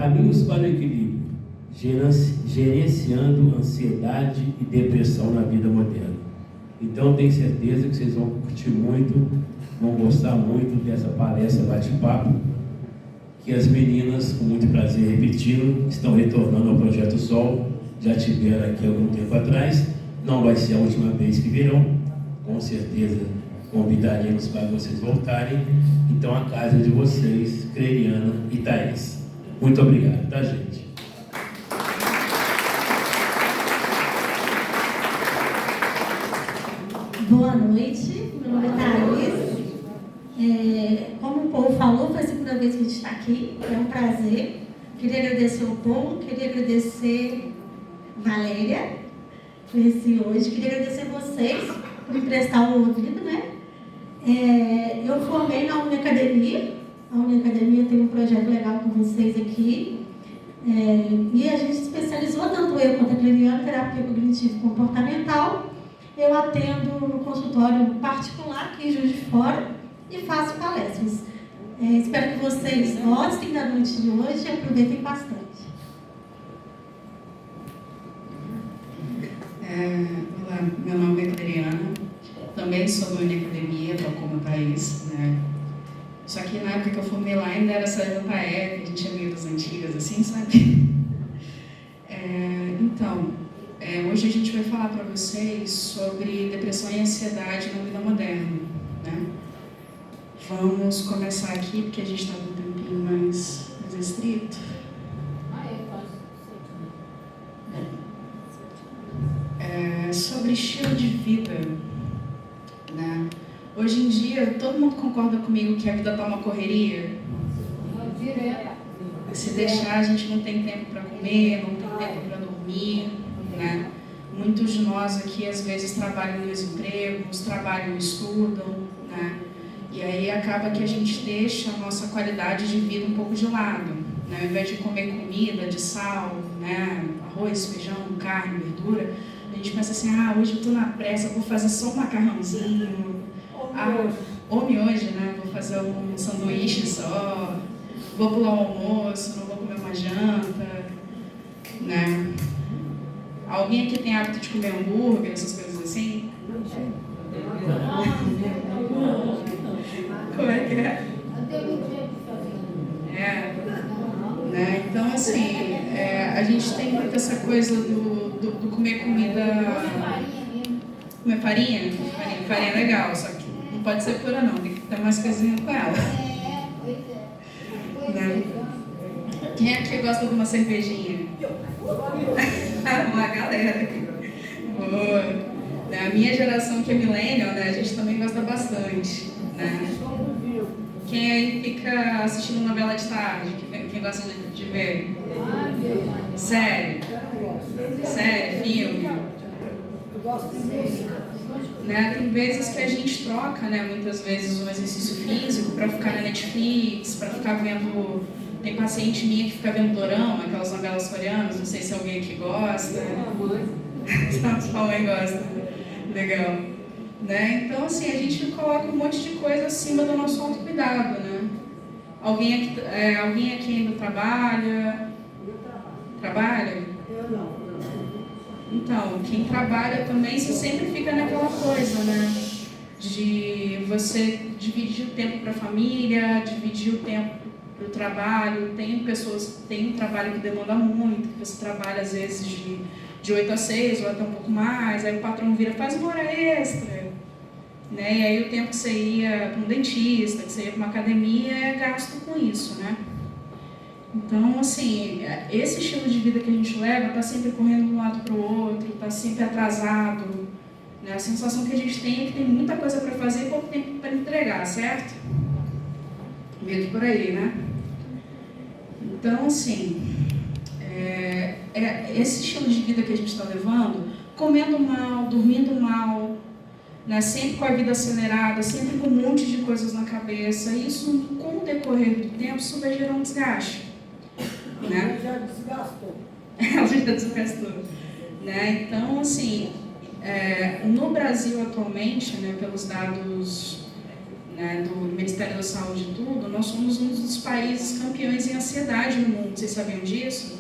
Caminhos para o equilíbrio, gerenciando ansiedade e depressão na vida moderna. Então, tenho certeza que vocês vão curtir muito, vão gostar muito dessa palestra bate-papo, que as meninas, com muito prazer repetindo, estão retornando ao Projeto Sol, já tiveram aqui algum tempo atrás, não vai ser a última vez que virão, com certeza convidaremos para vocês voltarem. Então, a casa é de vocês, Cleiriana e Thaís. Muito obrigado, tá, gente? Boa noite, meu nome é Thaís. Como o povo falou, foi a segunda vez que a gente está aqui, é um prazer. Queria agradecer o povo, queria agradecer Valéria, conheci hoje, queria agradecer vocês por me prestar o ouvido, né? Eu formei na Uniacademia, a Uniacademia tem um projeto legal com vocês aqui, e a gente se especializou, tanto eu quanto a Cleiriana, em terapia cognitivo-comportamental. Eu atendo no consultório particular aqui em Juiz de Fora e faço palestras. Espero que vocês gostem da noite de hoje e aproveitem bastante. Olá, meu nome é Cleiriana, também sou da Uniacademia, tal como a Thaís, né? Só que na época que eu formei lá ainda era essa da TAEP, a gente é meio das antigas, assim, sabe? Hoje a gente vai falar para vocês sobre depressão e ansiedade na vida moderna, né? Vamos começar aqui, porque a gente está com um tempinho mais restrito. Sobre estilo de vida, né? Hoje em dia, todo mundo concorda comigo que a vida está uma correria? Se deixar, a gente não tem tempo para comer, não tem tempo para dormir, né? Muitos de nós aqui, às vezes, trabalham nos empregos, trabalham e estudam, né? E aí acaba que a gente deixa a nossa qualidade de vida um pouco de lado, né? Ao invés de comer comida de sal, né? Arroz, feijão, carne, verdura, a gente pensa assim, hoje eu estou na pressa, vou fazer só um macarrãozinho, ou miojo, né? Vou fazer um sanduíche só, vou pular o almoço, não vou comer uma janta, né? Alguém aqui tem hábito de comer hambúrguer, essas coisas assim? Como é que é? Né? Então, assim, a gente tem muito essa coisa do comer comida... Comer farinha? Farinha é legal, só que não pode ser pura não, tem que ter mais coisinha com ela. Né? Quem aqui gosta de uma cervejinha? Uma galera aqui. Boa. A minha geração, que é millennial, né, a gente também gosta bastante, né? Quem aí fica assistindo novela de tarde? Quem gosta de ver? Série? Filme? Eu gosto de música. Né? Tem vezes que a gente troca, né, muitas vezes, um exercício físico para ficar na Netflix, para ficar vendo... Tem paciente minha que fica vendo dorama, aquelas novelas coreanas, não sei se alguém aqui gosta. Sua mãe gosta. Legal. Né? Então, assim, a gente coloca um monte de coisa acima do nosso autocuidado, né? Alguém aqui ainda trabalha? Trabalha? Eu não. Então, quem trabalha também, você sempre fica naquela coisa, né? De você dividir o tempo para a família, dividir o tempo para o trabalho. Tem um trabalho que demanda muito, que você trabalha às vezes de 8 a 6 ou até um pouco mais, aí o patrão vira, faz uma hora extra, né? E aí o tempo que você ia para um dentista, que você ia para uma academia, é gasto com isso, né? Então, assim, esse estilo de vida que a gente leva está sempre correndo de um lado para o outro, está sempre atrasado, né? A sensação que a gente tem é que tem muita coisa para fazer e pouco tempo para entregar, certo? Medo por aí, né? Então, assim, esse estilo de vida que a gente está levando, comendo mal, dormindo mal, né? Sempre com a vida acelerada, sempre com um monte de coisas na cabeça, isso, com o decorrer do tempo, isso vai gerar um desgaste. Né? Já desgastou. Ela já desgastou. Né? Então, assim, no Brasil atualmente, né, pelos dados né, do Ministério da Saúde e tudo, nós somos um dos países campeões em ansiedade no mundo. Vocês sabiam disso?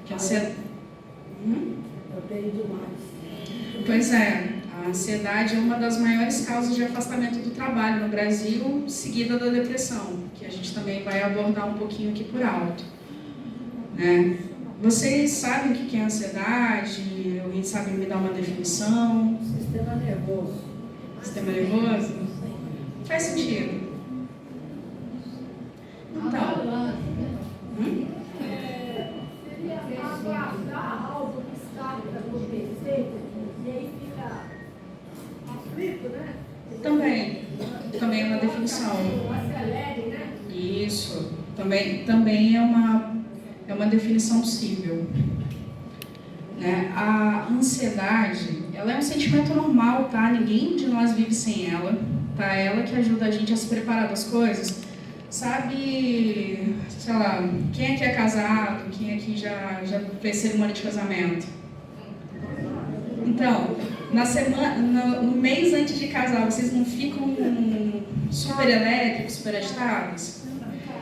Que a ansiedade... Eu tenho demais. Pois é, a ansiedade é uma das maiores causas de afastamento do trabalho no Brasil, seguida da depressão, que a gente também vai abordar um pouquinho aqui por alto. Né? Vocês sabem o que é ansiedade? Alguém sabe me dar uma definição? Sistema nervoso. Sistema nervoso? Faz sentido. Então. Seria aguardar algo que está para acontecer e aí fica aflito, né? Também é uma definição. Acelere, né? Isso. Também é uma definição possível. Né? A ansiedade, ela é um sentimento normal, tá? Ninguém de nós vive sem ela, tá? Ela que ajuda a gente a se preparar das coisas. Sabe, sei lá, quem aqui é casado? Quem aqui já fez cerimônia de casamento? Então, no mês antes de casar, vocês não ficam super elétricos, super agitados?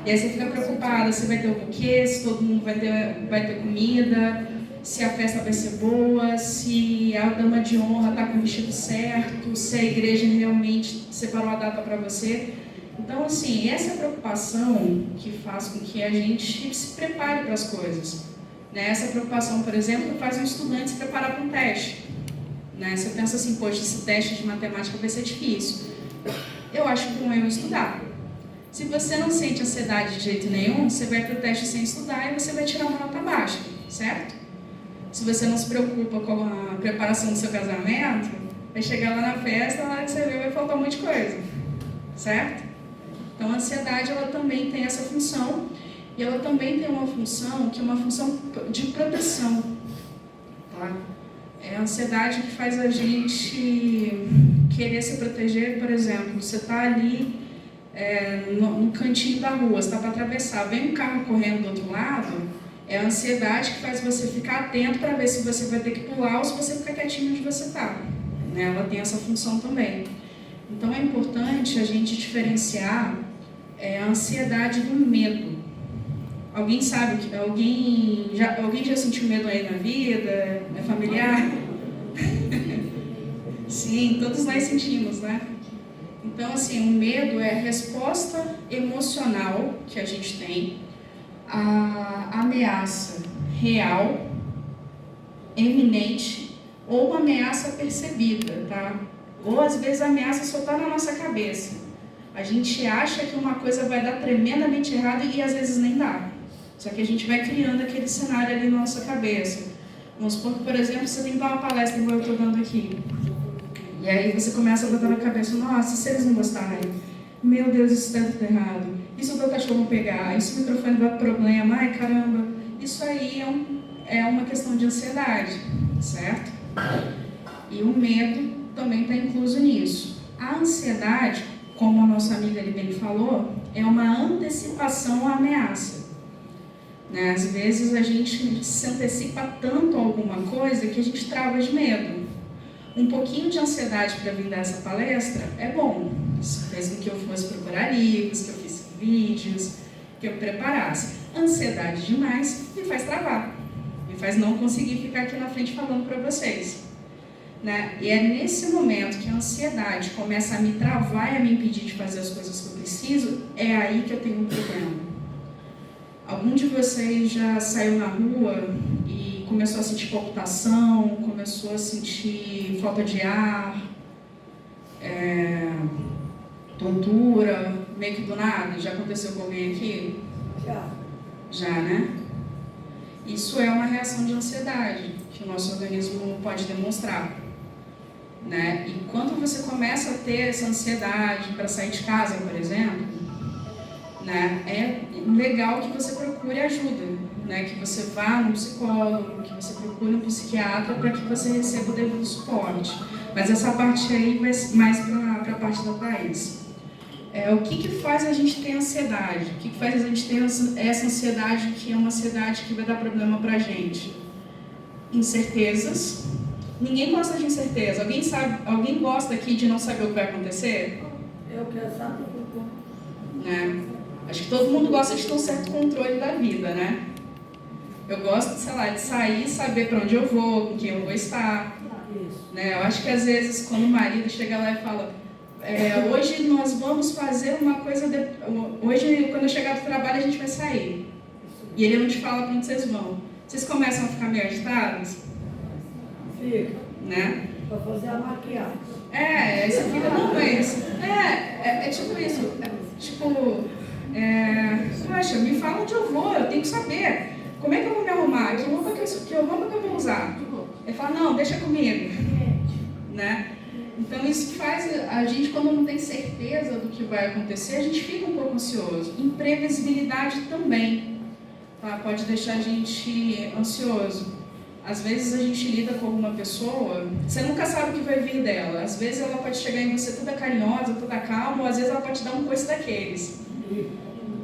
E aí você fica preocupada se vai ter o buquê, se todo mundo vai ter comida, se a festa vai ser boa, se a dama de honra está com o vestido certo, se a igreja realmente separou a data para você. Então, assim, essa preocupação que faz com que a gente se prepare para as coisas. Né? Essa preocupação, por exemplo, faz um estudante se preparar para um teste. Né? Você pensa assim, poxa, esse teste de matemática vai ser difícil. Eu acho bom eu estudar. Se você não sente ansiedade de jeito nenhum, você vai para o teste sem estudar e você vai tirar uma nota baixa, certo? Se você não se preocupa com a preparação do seu casamento, vai chegar lá na festa, na hora que você vê, vai faltar um monte de coisa, certo? Então, a ansiedade, ela também tem essa função, e ela também tem uma função que é uma função de proteção, tá? É a ansiedade que faz a gente querer se proteger. Por exemplo, você está ali no cantinho da rua, você está para atravessar, vem um carro correndo do outro lado, é a ansiedade que faz você ficar atento para ver se você vai ter que pular ou se você ficar quietinho onde você está. Né? Ela tem essa função também. Então, é importante a gente diferenciar a ansiedade do medo. Alguém sabe que alguém já sentiu medo aí na vida? É familiar? Sim, todos nós sentimos, né? Então, assim, o medo é a resposta emocional que a gente tem à ameaça real, eminente, ou uma ameaça percebida, tá? Ou às vezes a ameaça só está na nossa cabeça. A gente acha que uma coisa vai dar tremendamente errado e às vezes nem dá. Só que a gente vai criando aquele cenário ali na nossa cabeça. Vamos supor que, por exemplo, você tem que dar uma palestra igual eu estou dando aqui. E aí você começa a botar na cabeça, nossa, se eles não gostarem, meu Deus, isso está tudo errado. E se o meu cachorro pegar? E se o microfone der problema? Ai, caramba. Isso aí é uma questão de ansiedade, certo? E o medo também está incluso nisso. A ansiedade, como a nossa amiga ali bem falou, é uma antecipação à ameaça. Né? Às vezes a gente se antecipa tanto a alguma coisa que a gente trava de medo. Um pouquinho de ansiedade para vir dar essa palestra é bom. Isso fez com que eu fosse procurar livros, que eu fiz vídeos, que eu me preparasse. Ansiedade demais me faz travar, me faz não conseguir ficar aqui na frente falando para vocês. Né? E é nesse momento que a ansiedade começa a me travar e a me impedir de fazer as coisas que eu preciso, é aí que eu tenho um problema. Algum de vocês já saiu na rua e começou a sentir palpitação, começou a sentir falta de ar, tontura, meio que do nada? Já aconteceu com alguém aqui? Já, né? Isso é uma reação de ansiedade que o nosso organismo pode demonstrar. Né? E quando você começa a ter essa ansiedade para sair de casa, por exemplo, né, é legal que você procure ajuda, né? Que você vá no psicólogo, que você procure um psiquiatra para que você receba o devido suporte. Mas essa parte aí vai mais para a parte da Thaís. O que faz a gente ter ansiedade? O que faz a gente ter essa ansiedade que é uma ansiedade que vai dar problema para a gente? Incertezas. Ninguém gosta de incerteza. Alguém gosta aqui de não saber o que vai acontecer? Eu quero saber. Né? Acho que todo mundo gosta de ter um certo controle da vida, né? Eu gosto, sei lá, de sair e saber para onde eu vou, com quem eu vou estar. Né? Eu acho que às vezes quando o marido chega lá e fala, hoje nós vamos fazer uma coisa, hoje quando eu chegar do trabalho a gente vai sair. E ele não te fala para onde vocês vão. Vocês começam a ficar meio agitados? Fica. Né? Para fazer a maquiagem. Você fica, não, mas... É tipo isso. Poxa, me fala onde eu vou, eu tenho que saber. Como é que eu vou me arrumar? Que roupa que eu vou usar? Ele fala, não, deixa comigo. Né? Então isso faz a gente, quando não tem certeza do que vai acontecer, a gente fica um pouco ansioso. Imprevisibilidade também, tá? Pode deixar a gente ansioso. Às vezes a gente lida com alguma pessoa, você nunca sabe o que vai vir dela. Às vezes ela pode chegar em você toda carinhosa, toda calma, ou às vezes ela pode te dar um coice daqueles.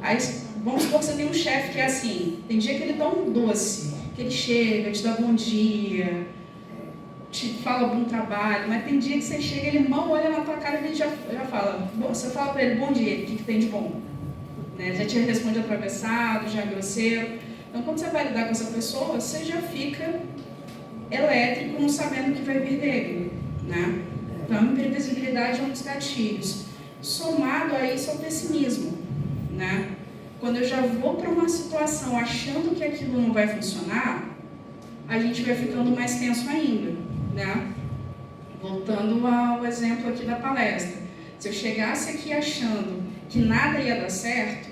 Aí, vamos supor que você tem um chefe que é assim, tem dia que ele dá um doce, que ele chega, te dá bom dia, te fala bom trabalho, mas tem dia que você chega, ele mal olha na tua cara e ele já fala, você fala para ele bom dia, o que tem de bom? Né? Já te responde atravessado, já é grosseiro. Então quando você vai lidar com essa pessoa, você já fica elétrico, não sabendo o que vai vir dele. Né? Então a imprevisibilidade é um dos gatilhos. Somado a isso é o pessimismo. Né? Quando eu já vou para uma situação achando que aquilo não vai funcionar, a gente vai ficando mais tenso ainda, né? Voltando ao exemplo aqui da palestra, se eu chegasse aqui achando que nada ia dar certo,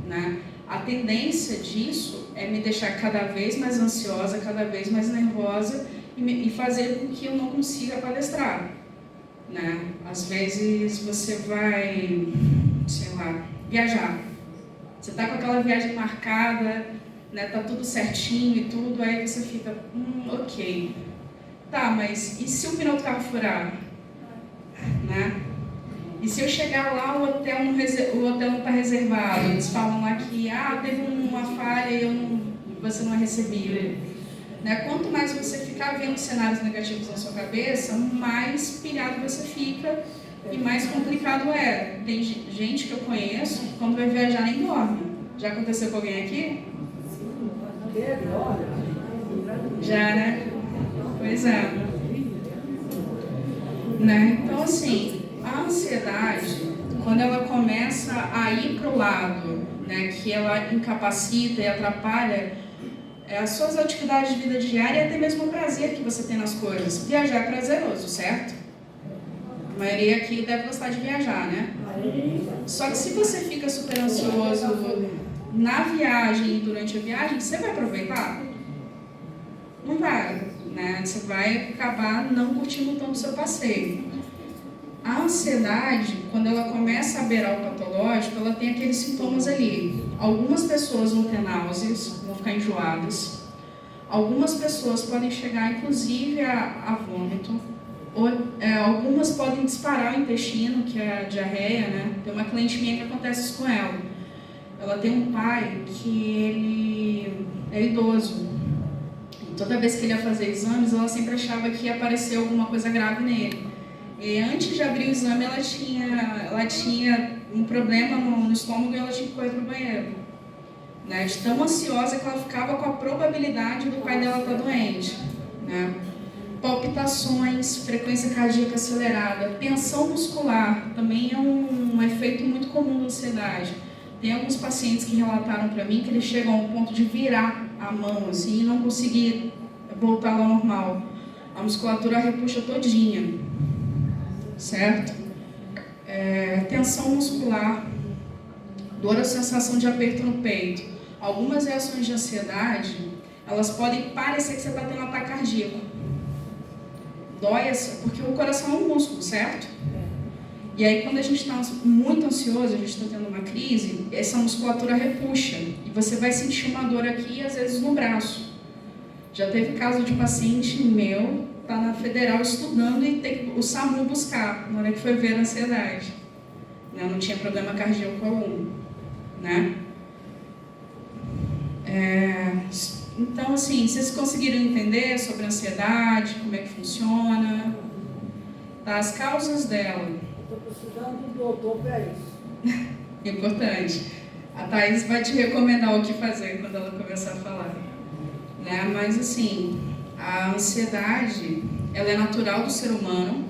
né? A tendência disso é me deixar cada vez mais ansiosa, cada vez mais nervosa e fazer com que eu não consiga palestrar, né? Às vezes você vai, sei lá, viajar. Você está com aquela viagem marcada, né, tá tudo certinho e tudo, aí você fica, ok. Tá, mas e se o pneu do carro furar? Né? E se eu chegar lá, o hotel não está reservado? Eles falam lá que teve uma falha e você não é recebido. Né? Quanto mais você ficar vendo cenários negativos na sua cabeça, mais pilhado você fica. E mais complicado é, tem gente que eu conheço que quando vai viajar nem dorme. Já aconteceu com alguém aqui? Já, né? Pois é. Né? Então, assim, a ansiedade, quando ela começa a ir para o lado, né, que ela incapacita e atrapalha as suas atividades de vida diária e até mesmo o prazer que você tem nas coisas. Viajar é prazeroso, certo? A maioria aqui deve gostar de viajar, né? Só que se você fica super ansioso na viagem e durante a viagem, você vai aproveitar? Não vai, né? Você vai acabar não curtindo tanto o seu passeio. A ansiedade, quando ela começa a beirar o patológico, ela tem aqueles sintomas ali. Algumas pessoas vão ter náuseas, vão ficar enjoadas. Algumas pessoas podem chegar, inclusive, a vômito. Algumas podem disparar o intestino, que é a diarreia, né? Tem uma cliente minha que acontece isso com ela. Ela tem um pai que ele é idoso. E toda vez que ele ia fazer exames, ela sempre achava que ia aparecer alguma coisa grave nele. E antes de abrir o exame, ela tinha um problema no estômago e ela tinha que correr para o banheiro. Né? De tão ansiosa que ela ficava com a probabilidade do pai dela estar doente. Né? Palpitações, frequência cardíaca acelerada, tensão muscular, também é um efeito muito comum da ansiedade. Tem alguns pacientes que relataram para mim que eles chegam ao ponto de virar a mão assim, e não conseguir voltar ao normal. A musculatura repuxa todinha, certo? Tensão muscular, dor ou sensação de aperto no peito. Algumas reações de ansiedade, elas podem parecer que você está tendo um ataque cardíaco. Dói, porque o coração é um músculo, certo? E aí quando a gente está muito ansioso, a gente está tendo uma crise, essa musculatura repuxa. E você vai sentir uma dor aqui, às vezes no braço. Já teve caso de paciente meu, tá na federal estudando e tem o SAMU buscar, na hora que foi ver a ansiedade. Não tinha problema cardíaco algum, né? Então, assim, vocês conseguiram entender sobre a ansiedade, como é que funciona? Tá? As causas dela. estou precisando de um doutor para isso. Importante. A Thaís vai te recomendar o que fazer quando ela começar a falar. Né? Mas assim, a ansiedade, ela é natural do ser humano,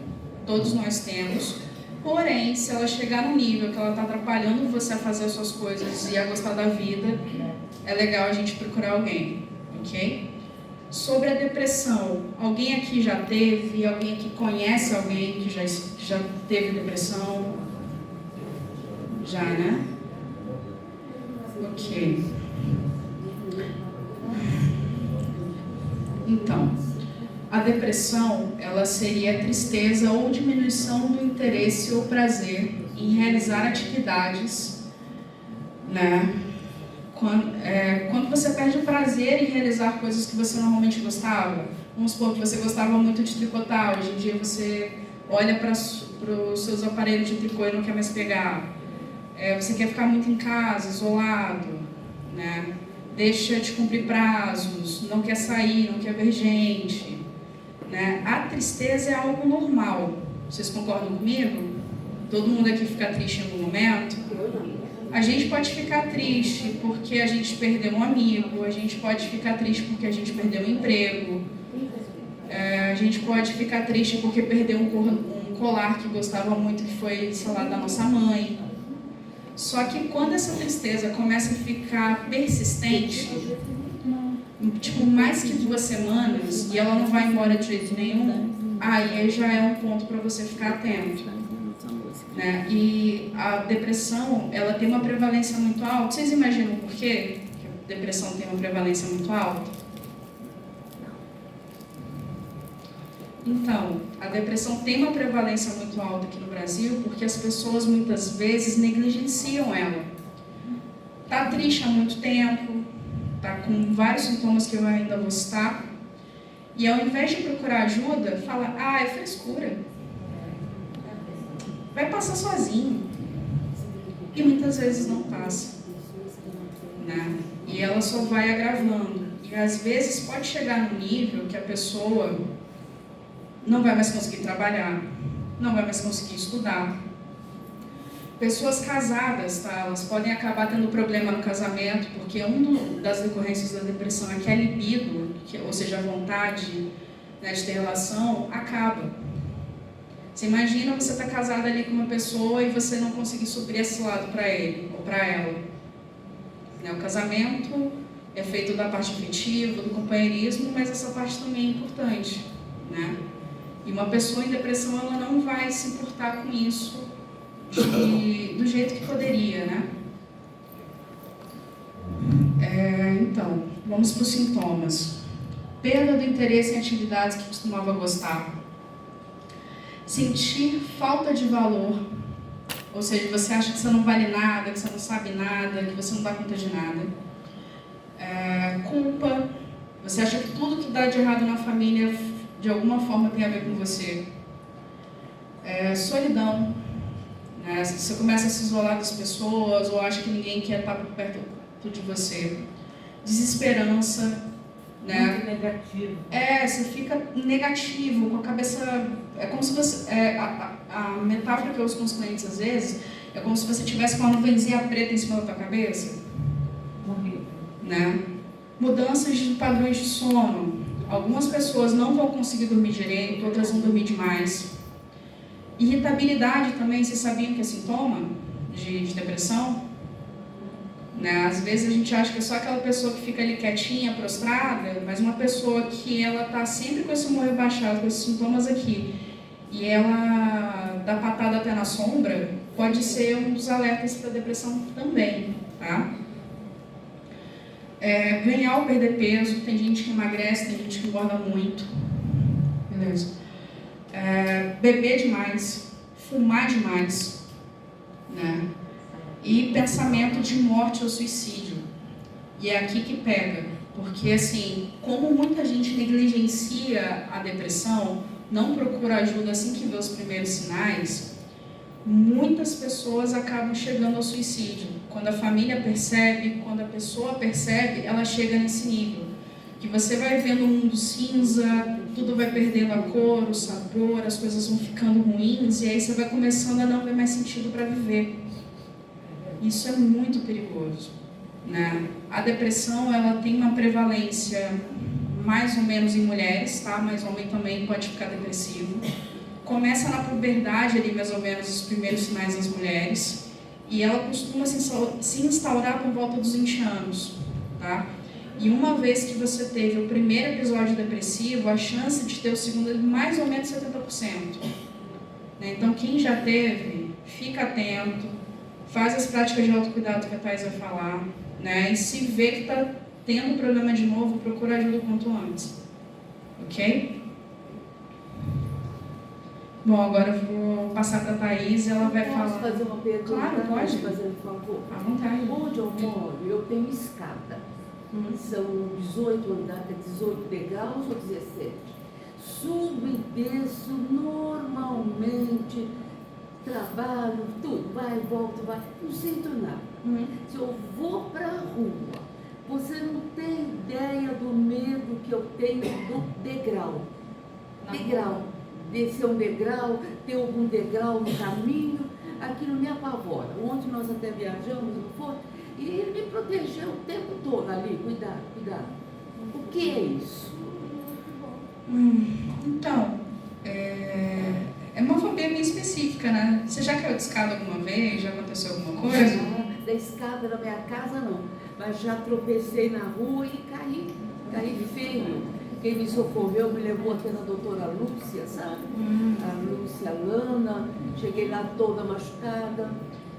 todos nós temos. Porém, se ela chegar no nível que ela está atrapalhando você a fazer as suas coisas e a gostar da vida, é legal a gente procurar alguém, ok? Sobre a depressão, alguém aqui já teve? Alguém aqui conhece alguém que já teve depressão? Já, né? Ok. Então, a depressão, ela seria a tristeza ou diminuição do interesse ou prazer em realizar atividades, né? Quando você perde o prazer em realizar coisas que você normalmente gostava, vamos supor que você gostava muito de tricotar, hoje em dia você olha para os seus aparelhos de tricô e não quer mais pegar. Você quer ficar muito em casa, isolado, né? Deixa de cumprir prazos, não quer sair, não quer ver gente, né? A tristeza é algo normal. Vocês concordam comigo? Todo mundo aqui fica triste em algum momento? A gente pode ficar triste porque a gente perdeu um amigo, a gente pode ficar triste porque a gente perdeu um emprego, a gente pode ficar triste porque perdeu um colar que gostava muito, que foi, sei lá, da nossa mãe. Só que quando essa tristeza começa a ficar persistente, tipo mais que 2 semanas, e ela não vai embora de jeito nenhum, aí já é um ponto para você ficar atento. Né? E a depressão, ela tem uma prevalência muito alta. Vocês imaginam por quê que a depressão tem uma prevalência muito alta? Então, a depressão tem uma prevalência muito alta aqui no Brasil porque as pessoas muitas vezes negligenciam ela. Tá triste há muito tempo, tá com vários sintomas que eu ainda vou citar, e ao invés de procurar ajuda, fala, é frescura. Vai passar sozinho. E muitas vezes não passa. Né? E ela só vai agravando. E às vezes pode chegar num nível que a pessoa não vai mais conseguir trabalhar, não vai mais conseguir estudar. Pessoas casadas, tá? Elas podem acabar tendo problema no casamento, porque uma das decorrências da depressão é que a libido, ou seja, a vontade, né, de ter relação, acaba. Você imagina você estar casado ali com uma pessoa e você não conseguir suprir esse lado para ele ou para ela. Né? O casamento é feito da parte afetiva, do companheirismo, mas essa parte também é importante. Né? E uma pessoa em depressão, ela não vai se importar com isso do jeito que poderia. Né? Então, vamos para os sintomas. Perda do interesse em atividades que costumava gostar. Sentir falta de valor, ou seja, você acha que você não vale nada, que você não sabe nada, que você não dá conta de nada. Culpa, você acha que tudo que dá de errado na família de alguma forma tem a ver com você. Solidão, né? Você começa a se isolar das pessoas ou acha que ninguém quer estar por perto de você. Desesperança. Né? Muito negativo. Você fica negativo, com a cabeça. É como se você. A metáfora que eu uso com os clientes às vezes é como se você tivesse com uma nuvenzinha preta em cima da tua cabeça. Horrível. Né? Mudanças de padrões de sono. Algumas pessoas não vão conseguir dormir direito, outras vão dormir demais. Irritabilidade também, vocês sabiam que é sintoma de depressão? Né? Às vezes a gente acha que é só aquela pessoa que fica ali quietinha, prostrada, mas uma pessoa que ela está sempre com esse humor rebaixado, com esses sintomas aqui, e ela dá patada até na sombra, pode ser um dos alertas para depressão também, tá? Ganhar ou perder peso, tem gente que emagrece, tem gente que engorda muito, beleza? Beber demais, fumar demais, né? E pensamento de morte ou suicídio. E é aqui que pega, porque assim, como muita gente negligencia a depressão, não procura ajuda assim que vê os primeiros sinais, muitas pessoas acabam chegando ao suicídio. Quando a família percebe, quando a pessoa percebe, ela chega nesse nível, Que você vai vendo o mundo cinza, tudo vai perdendo a cor, o sabor, as coisas vão ficando ruins, e aí você vai começando a não ver mais sentido para viver. Isso é muito perigoso, né? A depressão, ela tem uma prevalência mais ou menos em mulheres, tá? Mas homem também pode ficar depressivo. Começa na puberdade ali, mais ou menos, os primeiros sinais das mulheres, e ela costuma se instaurar por volta dos 20 anos, tá? E uma vez que você teve o primeiro episódio depressivo, a chance de ter o segundo é mais ou menos 70%. Né? Então, quem já teve, fica atento, faz as práticas de autocuidado que a Thais vai falar, né? E se vê que está tendo problema de novo, procura ajuda o quanto antes. Ok? Bom, agora eu vou passar para a Thaís e ela vai falar. Posso fazer uma pergunta? Claro, pode. Fazendo um favor. À vontade. Onde eu moro, eu tenho escada. São 18 andares, 18 degraus ou 17. Subo e desço normalmente, trabalho, tudo, vai, volta, vai, não sinto nada. Se eu vou para a rua, você não tem ideia do medo que eu tenho do degrau. Degrau. Descer um degrau, ter algum degrau no caminho, aquilo me apavora. Ontem nós até viajamos, não foi? E ele me protegeu o tempo todo ali, cuidado, cuidado. O que é isso? Então, é uma fobia bem específica, né? Você já caiu de escada alguma vez? Já aconteceu alguma coisa? Da escada da minha casa não, mas já tropecei na rua e caí feio. Quem me socorreu me levou até na doutora Lúcia, sabe? A Lúcia Lana, cheguei lá toda machucada.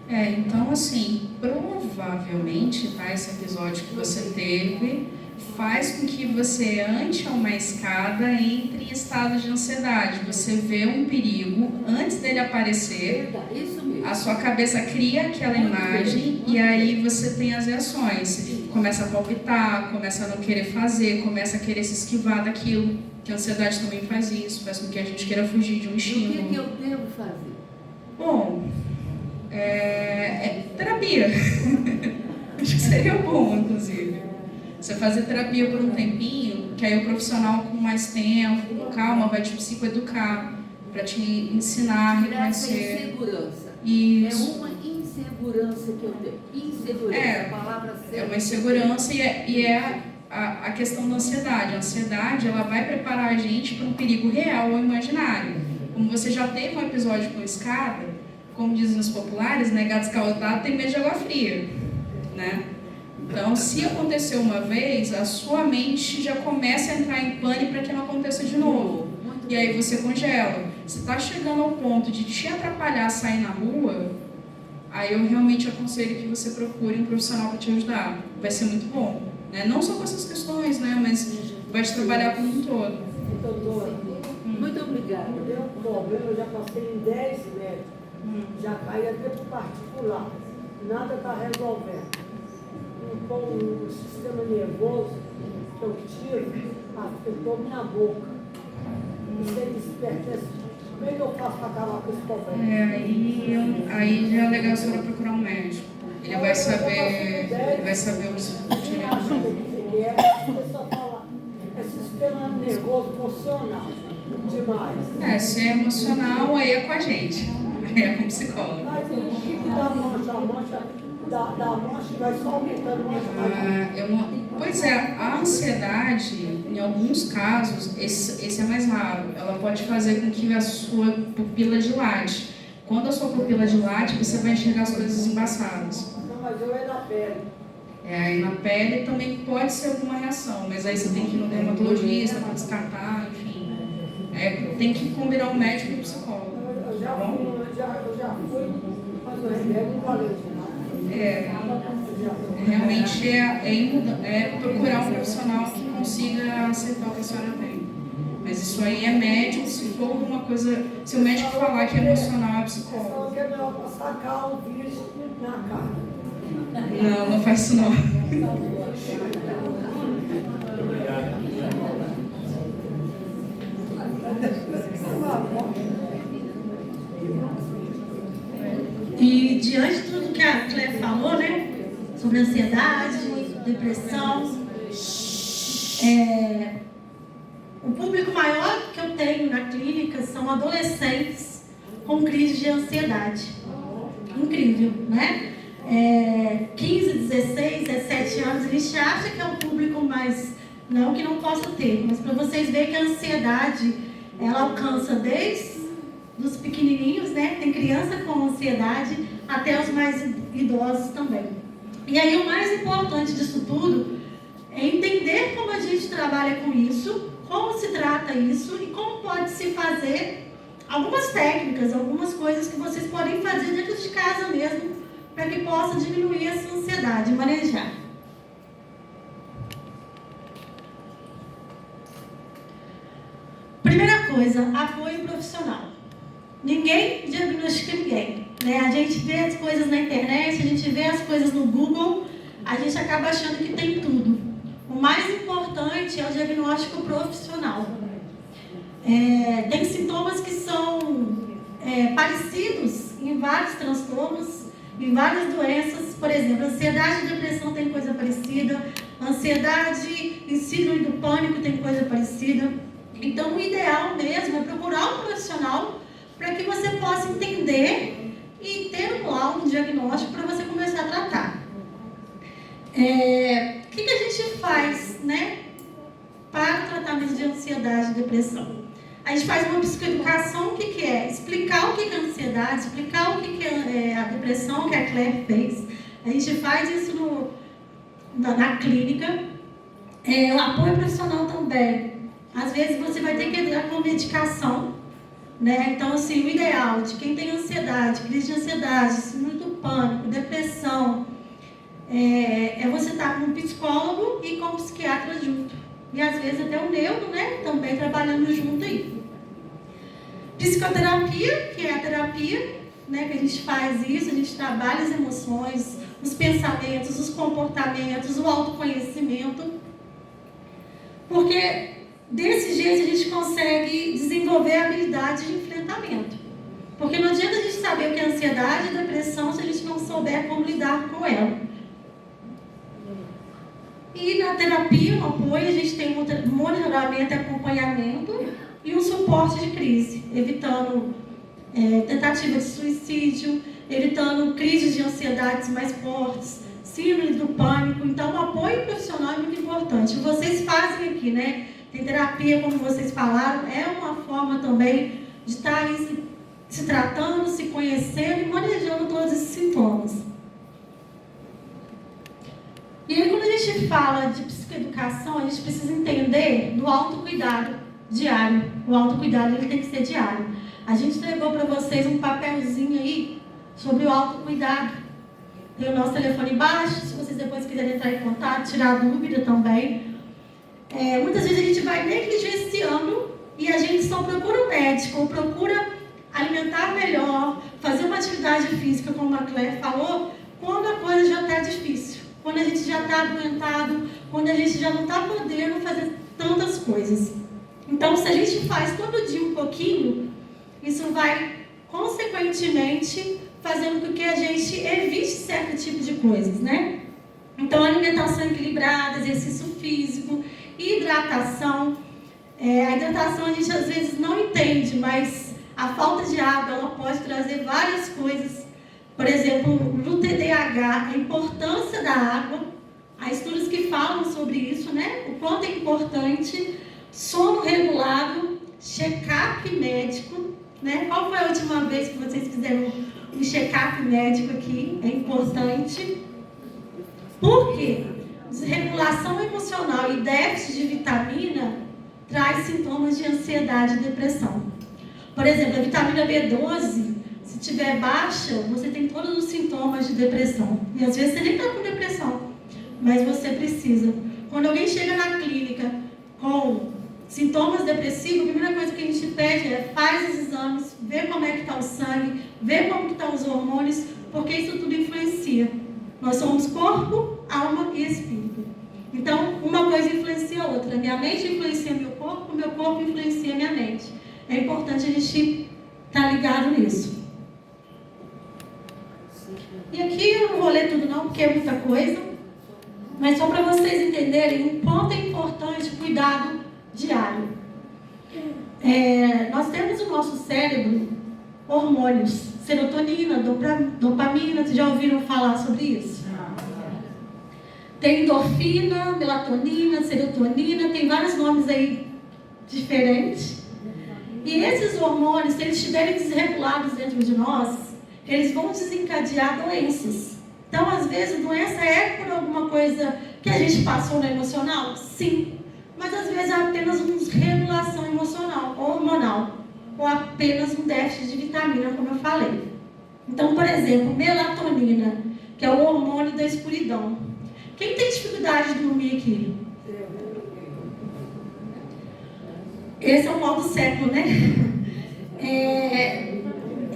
Então assim, provavelmente, tá, esse episódio que você teve faz com que você, ante uma escada, entre em estado de ansiedade. Você vê um perigo antes dele aparecer, Isso mesmo. a sua cabeça cria aquela imagem e aí você tem as reações. Você começa a palpitar, começa a não querer fazer, começa a querer se esquivar daquilo, que a ansiedade também faz isso, faz com que a gente queira fugir de um estímulo. O que eu devo fazer? Bom, terapia. Acho que seria bom, inclusive. Você fazer terapia por um tempinho, que aí o profissional com mais tempo, com calma, vai te psicoeducar, para te ensinar a reconhecer. Insegurança. Isso. É uma insegurança que eu tenho. Insegurança, a palavra certa. É uma insegurança e é a questão da ansiedade. A ansiedade, ela vai preparar a gente para um perigo real ou imaginário. Como você já teve um episódio com escada, como dizem os populares, né, gato escaldado tem medo de água fria, né? Então, se aconteceu uma vez, a sua mente já começa a entrar em pânico para que não aconteça de novo. E aí você congela. Se está chegando ao ponto de te atrapalhar a sair na rua, aí eu realmente aconselho que você procure um profissional para te ajudar. Vai ser muito bom, né? Não só com essas questões, né, mas vai te trabalhar como um todo. Doutora, Muito obrigada. eu tenho um problema, eu já passei em 10 médicos, já caí até para o particular, nada está resolvendo. Um sistema nervoso que eu tive afetou minha boca. Isso é despertece. Como é que eu faço para acabar com esse problema? Aí já é legal a senhora procurar um médico. Ele vai saber o que Eu acho que é, o pessoal fala, é sistema nervoso funcional demais. Se é emocional, aí é com a gente. Aí é com o psicólogo. Mas o que dá mancha? A mancha da mancha vai só aumentando mancha. Pois é, a ansiedade, em alguns casos, esse é mais raro. Ela pode fazer com que a sua pupila dilate. Quando a sua pupila dilate, você vai enxergar as coisas embaçadas. Não, mas eu é da pele. E na pele também pode ser alguma reação, mas aí você tem que ir no dermatologista para descartar, enfim. Tem que combinar o médico e o psicólogo. Eu já fui, mas o remédio não valeu de nada. Realmente é procurar um profissional que consiga aceitar o que a senhora tem. Mas isso aí é médico, se for alguma coisa, se o médico falar que é emocional, é psicólogo. Só que é melhor para sacar o vírus na cara. Não faz isso não. E diante de tudo que a Clé falou, né? Sobre ansiedade, depressão, O público maior que eu tenho na clínica são adolescentes com crise de ansiedade. Incrível, né? 15, 16, 17 anos, a gente acha que é um público mais... Não que não possa ter, mas para vocês verem que a ansiedade, ela alcança desde os pequenininhos, né? Tem criança com ansiedade, até os mais idosos também. E aí o mais importante disso tudo é entender como a gente trabalha com isso, como se trata isso e como pode se fazer algumas técnicas, algumas coisas que vocês podem fazer dentro de casa mesmo, para que possa diminuir essa ansiedade, manejar. Primeira coisa, apoio profissional. Ninguém diagnostica ninguém, né? A gente vê as coisas na internet, a gente vê as coisas no Google, a gente acaba achando que tem tudo. O mais importante é o diagnóstico profissional. Tem sintomas que são parecidos em vários transtornos, em várias doenças. Por exemplo, ansiedade e depressão tem coisa parecida, ansiedade e síndrome do pânico tem coisa parecida. Então, o ideal mesmo é procurar um profissional para que você possa entender e ter um laudo, um diagnóstico para você começar a tratar. O que a gente faz, né, para o tratamento de ansiedade e depressão? A gente faz uma psicoeducação, o que é? Explicar o que é ansiedade, explicar o que é a depressão, que a Claire fez. A gente faz isso na clínica. O apoio profissional também. Às vezes você vai ter que entrar com medicação, né? Então, assim, o ideal de quem tem ansiedade, crise de ansiedade, síndrome do pânico, depressão, é você estar com um psicólogo e com um psiquiatra junto. E às vezes até o neuro, né? Também trabalhando junto aí. Psicoterapia, que é a terapia, né? Que a gente faz isso, a gente trabalha as emoções, os pensamentos, os comportamentos, o autoconhecimento. Porque desse jeito a gente consegue desenvolver a habilidade de enfrentamento. Porque não adianta a gente saber o que é ansiedade e depressão se a gente não souber como lidar com ela. E na terapia, no apoio, a gente tem um monitoramento e acompanhamento e um suporte de crise, evitando tentativa de suicídio, evitando crises de ansiedades mais fortes, síndrome do pânico. Então, o apoio profissional é muito importante. Vocês fazem aqui, né? Tem terapia, como vocês falaram, é uma forma também de estar aí se tratando, se conhecendo e manejando todos esses sintomas. E aí, quando a gente fala de psicoeducação, a gente precisa entender do autocuidado diário. O autocuidado ele tem que ser diário. A gente entregou para vocês um papelzinho aí sobre o autocuidado. Tem o nosso telefone embaixo, se vocês depois quiserem entrar em contato, tirar dúvida também. Muitas vezes a gente vai negligenciando e a gente só procura um médico, ou procura alimentar melhor, fazer uma atividade física, como a Claire falou, quando a coisa já está difícil, quando a gente já está adoentado, quando a gente já não está podendo fazer tantas coisas. Então, se a gente faz todo dia um pouquinho, isso vai, consequentemente, fazendo com que a gente evite certo tipo de coisas, né? Então, alimentação equilibrada, exercício físico, hidratação. A hidratação a gente às vezes não entende, mas a falta de água ela pode trazer várias coisas. Por exemplo, no TDAH, a importância da água. Há estudos que falam sobre isso, né? O quanto é importante. Sono regulado, check-up médico, né? Qual foi a última vez que vocês fizeram um check-up médico aqui? É importante. Por quê? Desregulação emocional e déficit de vitamina traz sintomas de ansiedade e depressão. Por exemplo, a vitamina B12, se tiver baixa, você tem todos os sintomas de depressão. E às vezes você nem está com depressão, mas você precisa. Quando alguém chega na clínica com sintomas depressivos, a primeira coisa que a gente pede é faz os exames, vê como é que está o sangue, vê como que estão os hormônios, porque isso tudo influencia. Nós somos corpo, alma e espírito. Então, uma coisa influencia a outra. Minha mente influencia meu corpo influencia minha mente. É importante a gente estar ligado nisso. E aqui eu não vou ler tudo não, porque é muita coisa. Mas só para vocês entenderem o quanto é importante o cuidado diário. Nós temos no nosso cérebro hormônios, serotonina, dopamina, vocês já ouviram falar sobre isso? Tem endorfina, melatonina, serotonina, tem vários nomes aí diferentes. E esses hormônios, se eles estiverem desregulados dentro de nós, eles vão desencadear doenças. Então, às vezes, doença é por alguma coisa que a gente passou no emocional? Sim. Mas, às vezes, é apenas uma desregulação emocional, hormonal. Ou apenas um déficit de vitamina, como eu falei. Então, por exemplo, melatonina, que é o hormônio da escuridão. Quem tem dificuldade de dormir aqui? Esse é o mal do século, né?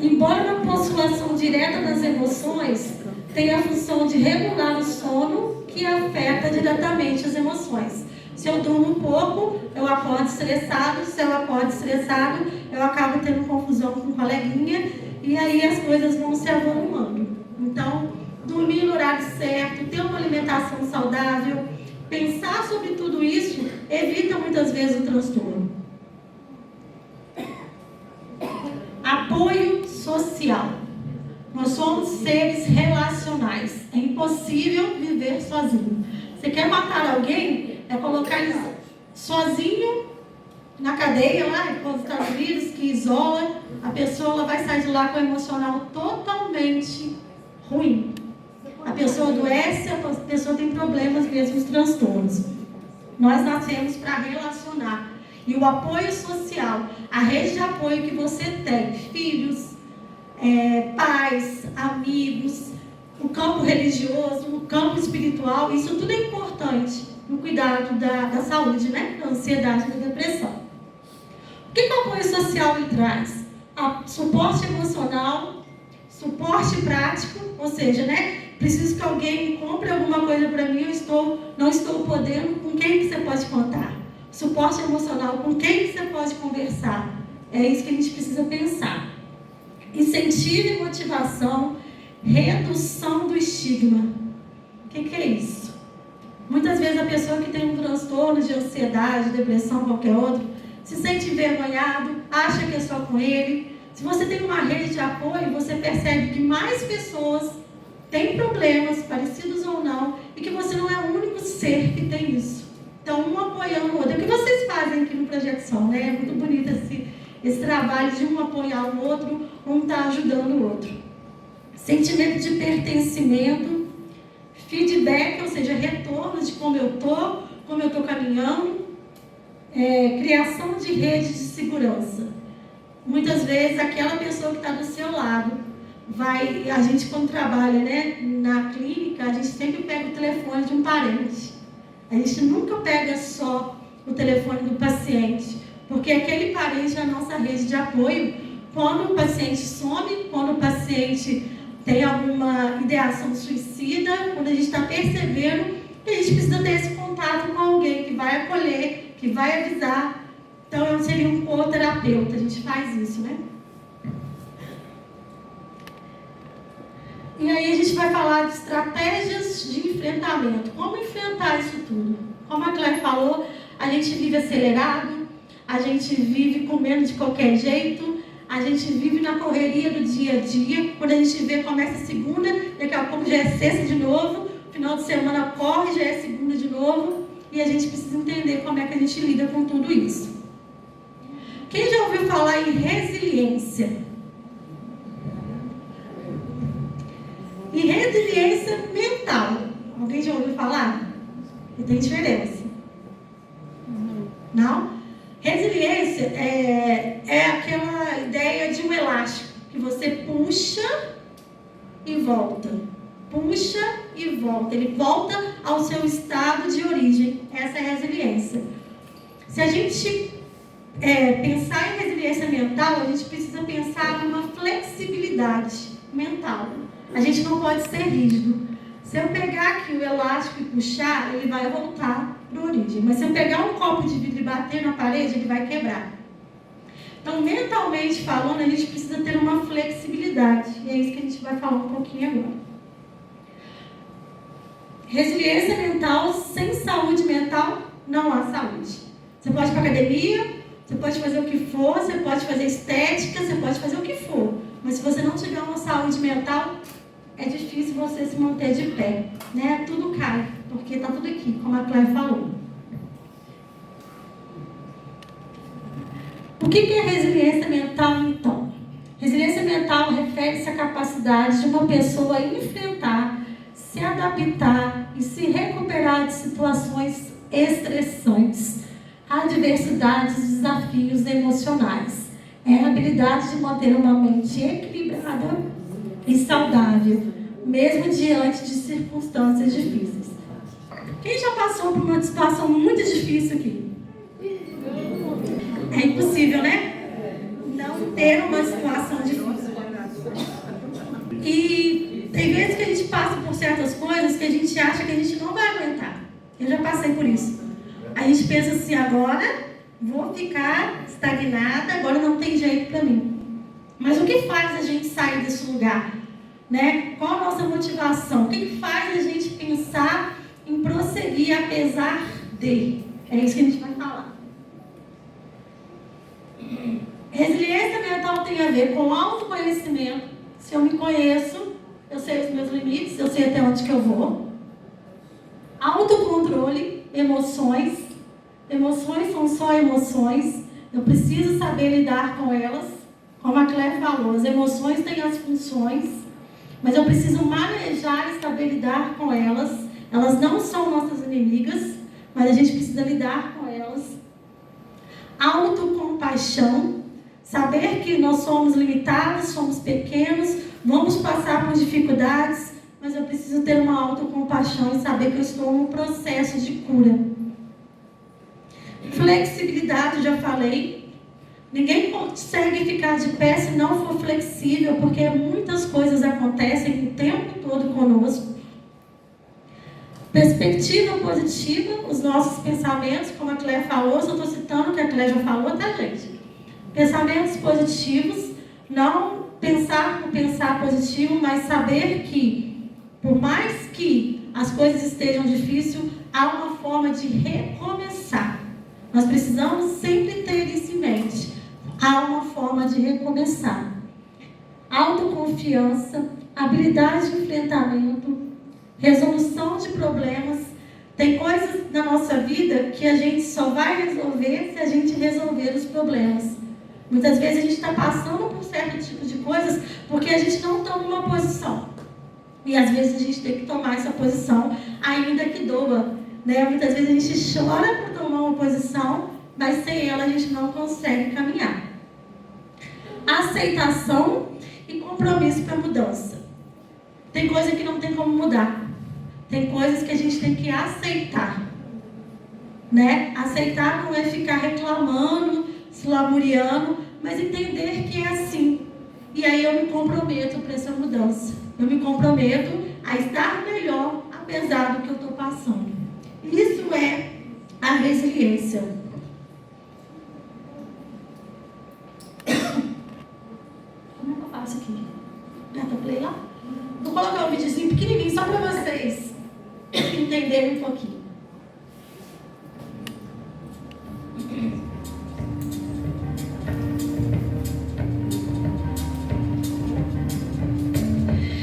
Embora uma postulação direta das emoções tenha a função de regular o sono, que afeta diretamente as emoções. Se eu durmo um pouco, eu acordo estressado. Se eu acordo estressado, eu acabo tendo confusão com um coleguinha. E aí as coisas vão se avolumando. Então, dormir no horário certo, ter uma alimentação saudável, pensar sobre tudo isso, evita muitas vezes o transtorno. Apoio social. Nós somos seres relacionais. É impossível viver sozinho. Você quer matar alguém? É colocar ele sozinho na cadeia lá nos Estados Unidos, que isola. A pessoa ela vai sair de lá com o emocional totalmente ruim. A pessoa adoece, a pessoa tem problemas mesmo, os transtornos. Nós nascemos para relacionar. E o apoio social, a rede de apoio que você tem, filhos, pais, amigos, o campo religioso, o campo espiritual, isso tudo é importante no cuidado da saúde, né? Da ansiedade e da depressão. O que o apoio social ele traz? Suporte emocional, suporte prático, ou seja, né? Preciso que alguém compre alguma coisa para mim, não estou podendo, com quem que você pode contar? Suporte emocional, com quem que você pode conversar? É isso que a gente precisa pensar. Incentivo e motivação, redução do estigma. O que é isso? Muitas vezes a pessoa que tem um transtorno de ansiedade, depressão, qualquer outro, se sente envergonhado, acha que é só com ele. Se você tem uma rede de apoio, você percebe que mais pessoas têm problemas, parecidos ou não, e que você não é o único ser que tem isso. Então, um apoiando o outro. É o que vocês fazem aqui no Projeção, né? É muito bonito esse trabalho de um apoiar o outro, um estar ajudando o outro. Sentimento de pertencimento, feedback, ou seja, retorno de como eu estou caminhando, criação de rede de segurança. Muitas vezes, aquela pessoa que está do seu lado, a gente quando trabalha, né, na clínica, a gente sempre pega o telefone de um parente. A gente nunca pega só o telefone do paciente, porque aquele parente é a nossa rede de apoio. Quando o paciente some, quando o paciente tem alguma ideação suicida, quando a gente está percebendo que a gente precisa ter esse contato com alguém que vai acolher, que vai avisar. Então, eu seria um co-terapeuta, a gente faz isso, né? E aí a gente vai falar de estratégias de enfrentamento. Como enfrentar isso tudo? Como a Claire falou, a gente vive acelerado, a gente vive comendo de qualquer jeito, a gente vive na correria do dia a dia. Quando a gente vê, começa segunda, daqui a pouco já é sexta de novo, final de semana corre, já é segunda de novo, e a gente precisa entender como é que a gente lida com tudo isso. Quem já ouviu falar em resiliência? E resiliência mental. Alguém já ouviu falar? E tem diferença. Não? Resiliência é aquela ideia de um elástico que você puxa e volta. Puxa e volta. Ele volta ao seu estado de origem. Essa é a resiliência. Se a gente pensar em resiliência mental, a gente precisa pensar numa flexibilidade mental. A gente não pode ser rígido. Se eu pegar aqui o elástico e puxar, ele vai voltar para a origem. Mas se eu pegar um copo de vidro e bater na parede, ele vai quebrar. Então, mentalmente falando, a gente precisa ter uma flexibilidade. E é isso que a gente vai falar um pouquinho agora. Resiliência mental, sem saúde mental, não há saúde. Você pode ir para academia, você pode fazer o que for, você pode fazer estética, você pode fazer o que for. Mas se você não tiver uma saúde mental, é difícil você se manter de pé, né? Tudo cai, porque está tudo aqui, como a Claire falou. O que é resiliência mental, então? Resiliência mental refere-se à capacidade de uma pessoa enfrentar, se adaptar e se recuperar de situações estressantes, adversidades, desafios emocionais. É a habilidade de manter uma mente equilibrada e saudável, mesmo diante de circunstâncias difíceis. Quem já passou por uma situação muito difícil aqui? É impossível, né? Não ter uma situação difícil. E tem vezes que a gente passa por certas coisas que a gente acha que a gente não vai aguentar. Eu já passei por isso. A gente pensa assim, agora vou ficar estagnada, agora não tem jeito para mim. Mas o que faz a gente sair desse lugar? Né? Qual a nossa motivação? O que faz a gente pensar em prosseguir apesar de? É isso que a gente vai falar. Resiliência mental tem a ver com autoconhecimento. Se eu me conheço, eu sei os meus limites, eu sei até onde que eu vou. Autocontrole, emoções. Emoções são só emoções. Eu preciso saber lidar com elas. Como a Claire falou, as emoções têm as funções, mas eu preciso manejar e saber lidar com elas. Elas não são nossas inimigas, mas a gente precisa lidar com elas. Autocompaixão, saber que nós somos limitados, somos pequenos, vamos passar por dificuldades, mas eu preciso ter uma autocompaixão e saber que eu estou num processo de cura. Flexibilidade, já falei. Ninguém consegue ficar de pé se não for flexível, porque muitas coisas acontecem o tempo todo conosco. Perspectiva positiva, os nossos pensamentos, como a Claire falou, só estou citando o que a Claire já falou, tá, gente? Pensamentos positivos, não pensar por pensar positivo, mas saber que, por mais que as coisas estejam difíceis, há uma forma de recomeçar. Nós precisamos sempre ter isso em mente. Há uma forma de recomeçar. Autoconfiança, habilidade de enfrentamento, resolução de problemas. Tem coisas na nossa vida que a gente só vai resolver se a gente resolver os problemas. Muitas vezes a gente está passando por certo tipo de coisas porque a gente não toma uma posição. E às vezes a gente tem que tomar essa posição, ainda que doa. Né? Muitas vezes a gente chora para tomar uma posição, mas sem ela a gente não consegue caminhar. Aceitação e compromisso para mudança. Tem coisa que não tem como mudar. Tem coisas que a gente tem que aceitar. Né? Aceitar não é ficar reclamando, se lamuriando, mas entender que é assim. E aí eu me comprometo para essa mudança. Eu me comprometo a estar melhor, apesar do que eu estou passando. Isso é a resiliência. Como é que eu faço aqui? Aperta play lá? Vou colocar um videozinho pequenininho só para vocês entenderem um pouquinho.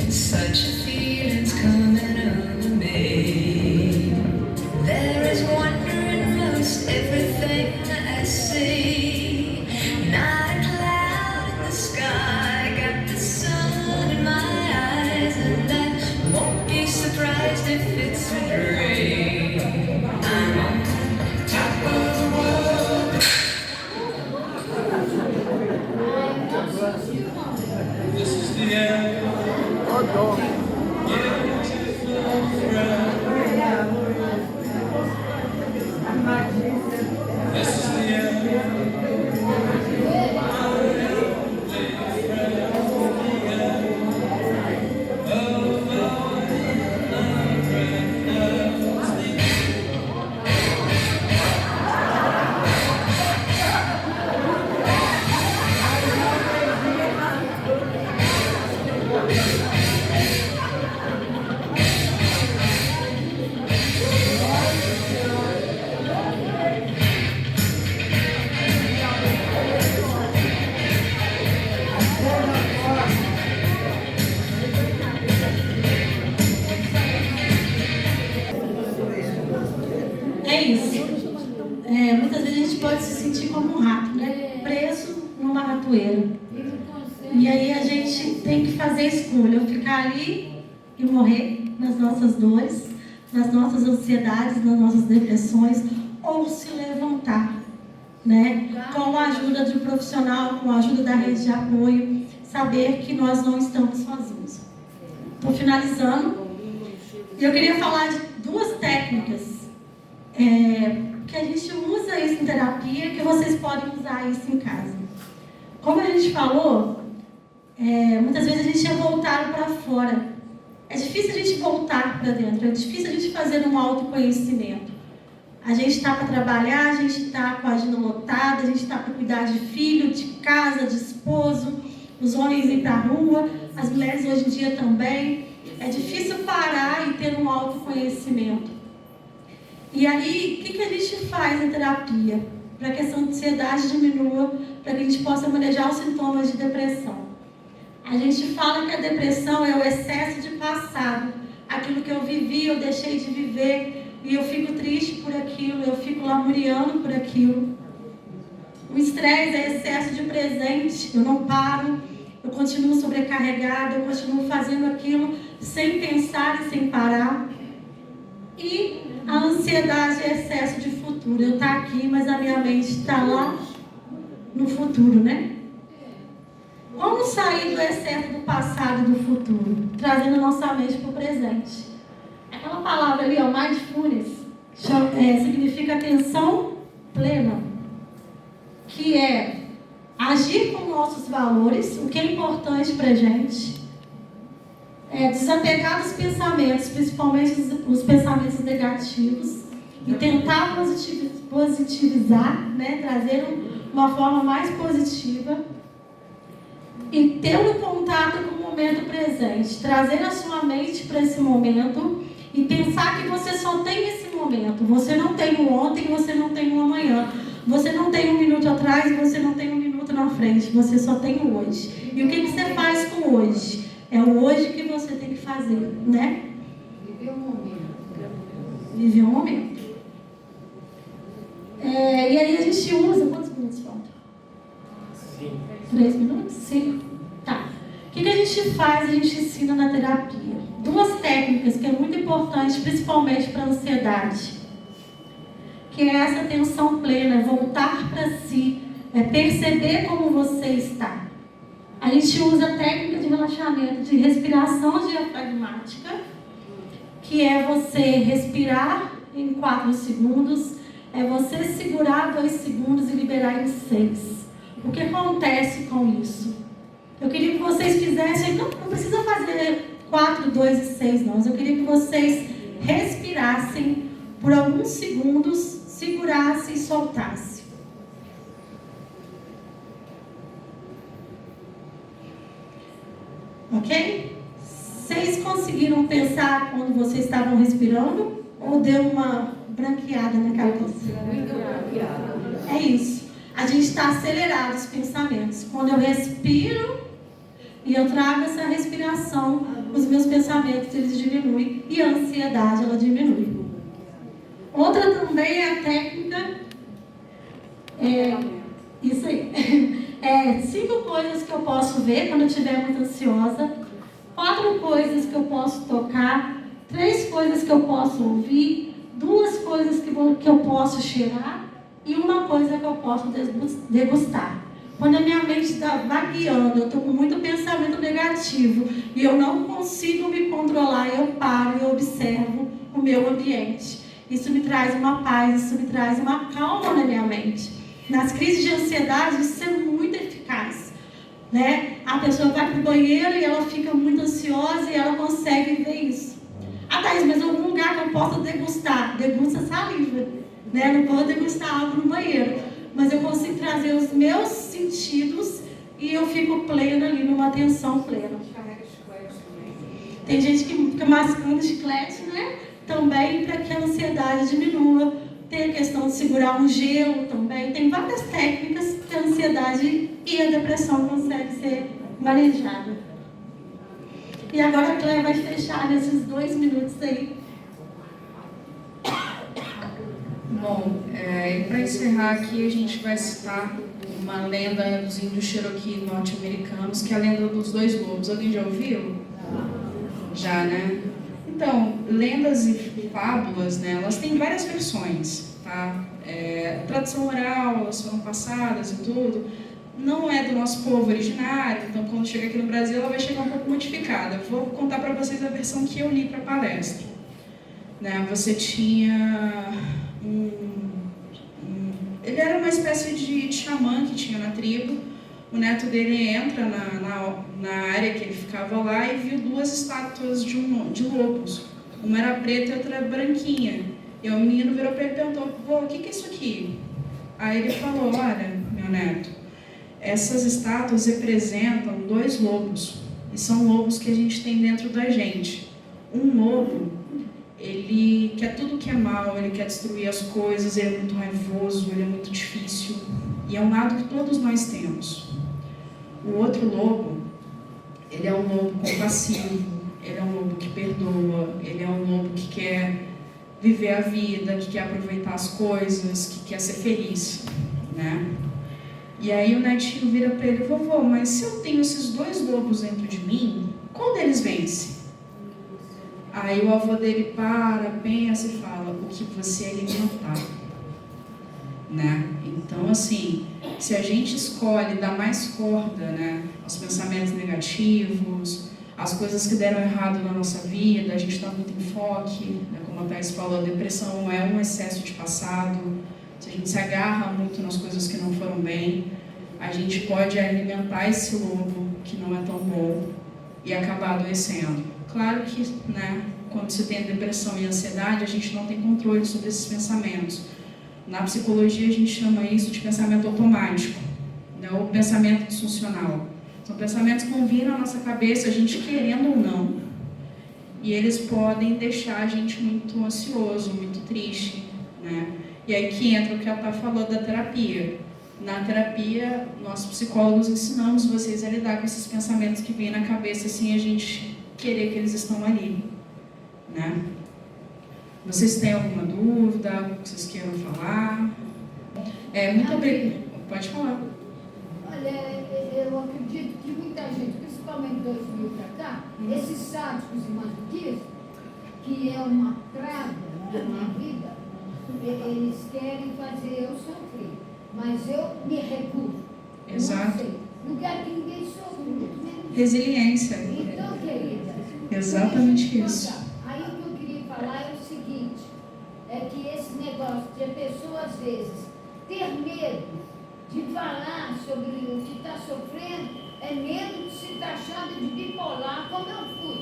Such a feeling's coming over me. There is wonder in most everything I see. Not a cloud in the sky, got the sun in my eyes, and I won't be surprised if it's a dream. I'm on top of the world. This is the end. This is the end. muitas vezes a gente pode se sentir como um rato, né? Preso numa ratoeira. E aí a gente tem que fazer a escolha, ou ficar ali e morrer nas nossas dores, nas nossas ansiedades, nas nossas depressões, ou se levantar, né? Com a ajuda de um profissional, com a ajuda da rede de apoio, saber que nós não estamos sozinhos. Estou finalizando. Eu queria falar de 2 técnicas que a gente usa isso em terapia, que vocês podem usar isso em casa. Como a gente falou, muitas vezes a gente é voltado para fora. É difícil a gente voltar para dentro, é difícil a gente fazer um autoconhecimento. A gente está para trabalhar, a gente está com a agenda lotada, a gente está para cuidar de filho, de casa, de esposo, os homens ir para a rua, as mulheres hoje em dia também. É difícil parar e ter um autoconhecimento. E aí, o que a gente faz em terapia? Para que essa ansiedade diminua, para que a gente possa manejar os sintomas de depressão. A gente fala que a depressão é o excesso de passado. Aquilo que eu vivi, eu deixei de viver, e eu fico triste por aquilo, eu fico lamuriando por aquilo. O estresse é excesso de presente, eu não paro, eu continuo sobrecarregada, eu continuo fazendo aquilo sem pensar e sem parar. E a ansiedade é excesso de futuro. Eu estou aqui, mas a minha mente está lá no futuro, né? Como sair do excesso do passado e do futuro? Trazendo nossa mente para o presente. Aquela palavra ali, mindfulness, significa atenção plena, que é agir com nossos valores, o que é importante para a gente, desapegar dos pensamentos, principalmente os pensamentos negativos, e tentar positivizar, né, trazer uma forma mais positiva, e tendo contato com o momento presente, trazer a sua mente para esse momento e pensar que você só tem esse momento. Você não tem o ontem, você não tem o amanhã. Você não tem 1 minuto atrás, você não tem 1 minuto na frente. Você só tem o hoje. E o que você faz com o hoje? É o hoje que você tem que fazer, né? Viver o momento. Viver o momento. E aí a gente usa... Quantos minutos faltam? 3 minutos? 5? Tá. O que a gente faz? A gente ensina na terapia. 2 técnicas que é muito importante, principalmente para a ansiedade. Que é essa atenção plena, voltar para si, perceber como você está. A gente usa a técnica de relaxamento, de respiração diafragmática, que é você respirar em 4 segundos, é você segurar 2 segundos e liberar em 6. O que acontece com isso? Eu queria que vocês fizessem, não precisa fazer 4, 2 e 6 não, eu queria que vocês respirassem por alguns segundos, segurassem e soltassem. Ok? Vocês conseguiram pensar quando vocês estavam respirando? Ou deu uma branqueada na cabeça? É isso. A gente está acelerado os pensamentos. Quando eu respiro e eu trago essa respiração, os meus pensamentos eles diminuem e a ansiedade ela diminui. Outra também é a técnica. Isso aí. 5 coisas que eu posso ver quando eu estiver muito ansiosa. 4 coisas que eu posso tocar. 3 coisas que eu posso ouvir. 2 coisas que eu posso cheirar. E 1 coisa que eu posso degustar. Quando a minha mente está vagueando, eu estou com muito pensamento negativo e eu não consigo me controlar, eu paro e observo o meu ambiente. Isso me traz uma paz, isso me traz uma calma na minha mente. Nas crises de ansiedade, isso é muito eficaz, né? A pessoa vai para o banheiro e ela fica muito ansiosa e ela consegue ver isso. Ah, Thaís, mas algum lugar que eu possa degustar? Degusta saliva, né? Não posso degustar algo no banheiro, mas eu consigo trazer os meus sentidos e eu fico plena ali, numa atenção plena. Tem gente que fica mascando chiclete, né? Também para que a ansiedade diminua. Tem a questão de segurar um gelo também. Tem várias técnicas que a ansiedade e a depressão conseguem ser manejadas. E agora a Cléia vai fechar nesses 2 minutos aí. Bom, para encerrar aqui, a gente vai citar uma lenda dos índios Cherokee norte-americanos, que é a lenda dos 2 lobos. Alguém já ouviu? Já, né? Então, lendas e fábulas, né, elas têm várias versões, tá? Tradição oral, elas foram passadas e tudo. Não é do nosso povo originário, então quando chega aqui no Brasil ela vai chegar um pouco modificada. Vou contar para vocês a versão que eu li para a palestra. Né? Você tinha ele era uma espécie de xamã que tinha na tribo. O neto dele entra na área que ele ficava lá e viu 2 estátuas de lobos. Uma era preta e outra branquinha. E o menino virou para ele e perguntou: "Vô, o que é isso aqui?" Aí ele falou: "Olha, meu neto, essas estátuas representam 2 lobos. E são lobos que a gente tem dentro da gente. Um lobo, ele quer tudo que é mal, ele quer destruir as coisas, ele é muito raivoso, ele é muito difícil. E é um lado que todos nós temos. O outro lobo, ele é um lobo compassivo, ele é um lobo que perdoa, ele é um lobo que quer viver a vida, que quer aproveitar as coisas, que quer ser feliz, né?" E aí o netinho vira para ele: "Vovô, mas se eu tenho esses 2 lobos dentro de mim, qual deles vence?" Aí o avô dele pensa e fala: "O que você alimentar." Né? Então, assim, se a gente escolhe dar mais corda, né, aos pensamentos negativos, às coisas que deram errado na nossa vida, a gente dá muito enfoque, né, como a Thais falou, a depressão é um excesso de passado. Se a gente se agarra muito nas coisas que não foram bem, a gente pode alimentar esse lobo que não é tão bom e acabar adoecendo. Claro que, né, quando se tem depressão e ansiedade, a gente não tem controle sobre esses pensamentos. Na psicologia, a gente chama isso de pensamento automático, né, ou pensamento disfuncional. São pensamentos que vão vir na nossa cabeça, a gente querendo ou não, e eles podem deixar a gente muito ansioso, muito triste, né? E aí que entra o que a Tá falou da terapia. Na terapia, nós psicólogos ensinamos vocês a lidar com esses pensamentos que vêm na cabeça sem a gente querer que eles estão ali, né? Vocês têm alguma dúvida, algo que vocês queiram falar? Muito obrigada. Pode falar. Olha, eu acredito que muita gente, principalmente 2000 para cá, esses sádicos e masoquistas, que é uma praga na minha vida, eles querem fazer eu sofrer, mas eu me recuso. Exato. Não quero que ninguém sofra, muito menos. Resiliência. Então, querida, exatamente isso. Aí o que eu queria falar é o seguinte, é que esse negócio de a pessoa, às vezes, ter medo de falar sobre o que está sofrendo, é medo de se taxada de bipolar, como eu fui.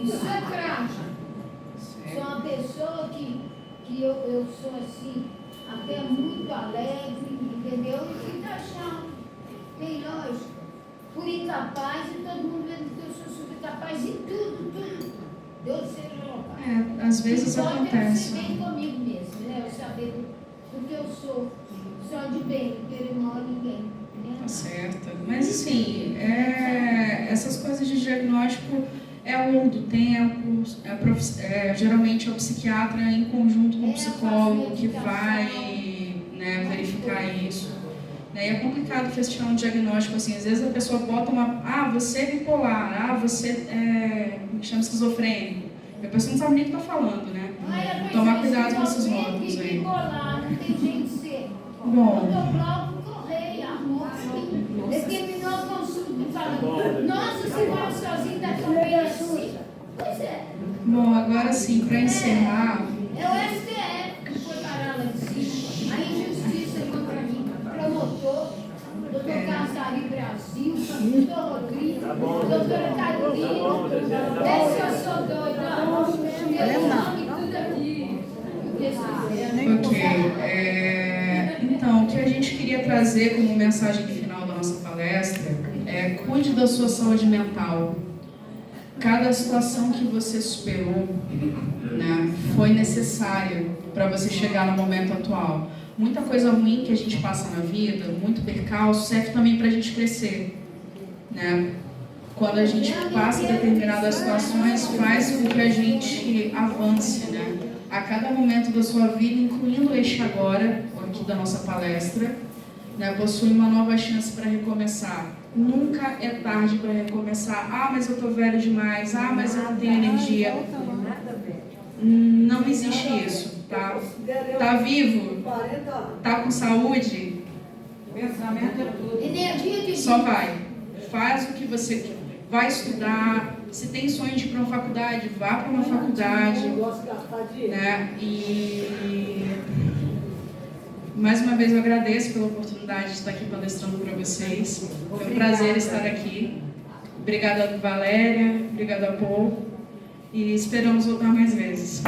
Isso é trágico. Sou uma pessoa que eu sou assim, até muito alegre, entendeu? E fui taxada. Tem lógico. Por incapaz, e todo mundo vendo que eu sou subcapaz em tudo. Deus seja louvado. Às vezes acontece. Pode ser bem comigo mesmo, né? Eu saber do que eu sou. Só de bem, não quero mal a ninguém. Né? Tá certo. Mas assim, essas coisas de diagnóstico ao longo do tempo, geralmente é o psiquiatra em conjunto com o psicólogo que vai, né, verificar isso. E é complicado fechar um diagnóstico assim. Às vezes a pessoa bota você é bipolar, você chama esquizofrênico. E a pessoa não sabe nem o que está falando, né? Tomar cuidado com esses rótulos aí. Bipolar, não tem jeito de ser. Bom. O Cláudio Correia, a moça, ele terminou a consulta falando: nossa, se mora sozinho, está tão bem assim. Pois é. Bom, agora sim, para encerrar. É o STF que foi parar lá de cima. A injustiça contra mim. Promotor, doutor Cassari Brasil, doutor Rodrigo, doutora Carolina. Esse eu sou doida. Meu nome tudo aqui. Ok. Então, o que a gente queria trazer como mensagem final da nossa palestra é: cuide da sua saúde mental. Cada situação que você superou, né, foi necessária para você chegar no momento atual. Muita coisa ruim que a gente passa na vida, muito percalço, serve também para a gente crescer, né? Quando a gente passa determinadas situações, faz com que a gente avance, né? a cada momento da sua vida, incluindo este agora, aqui da nossa palestra, né, possui uma nova chance para recomeçar. Nunca é tarde para recomeçar. Ah, mas eu estou velho demais. Ah, mas eu não tenho energia. Não existe isso. Tá vivo? Tá com saúde? Pensamento é tudo. Energia de Só vai. Faz o que você quer. Vai estudar. Se tem sonho de ir para uma faculdade, vá para uma faculdade. Né? E mais uma vez eu agradeço pela oportunidade de estar aqui palestrando para vocês. Foi um prazer estar aqui. Obrigada, Valéria. Obrigada, Paul. E esperamos voltar mais vezes.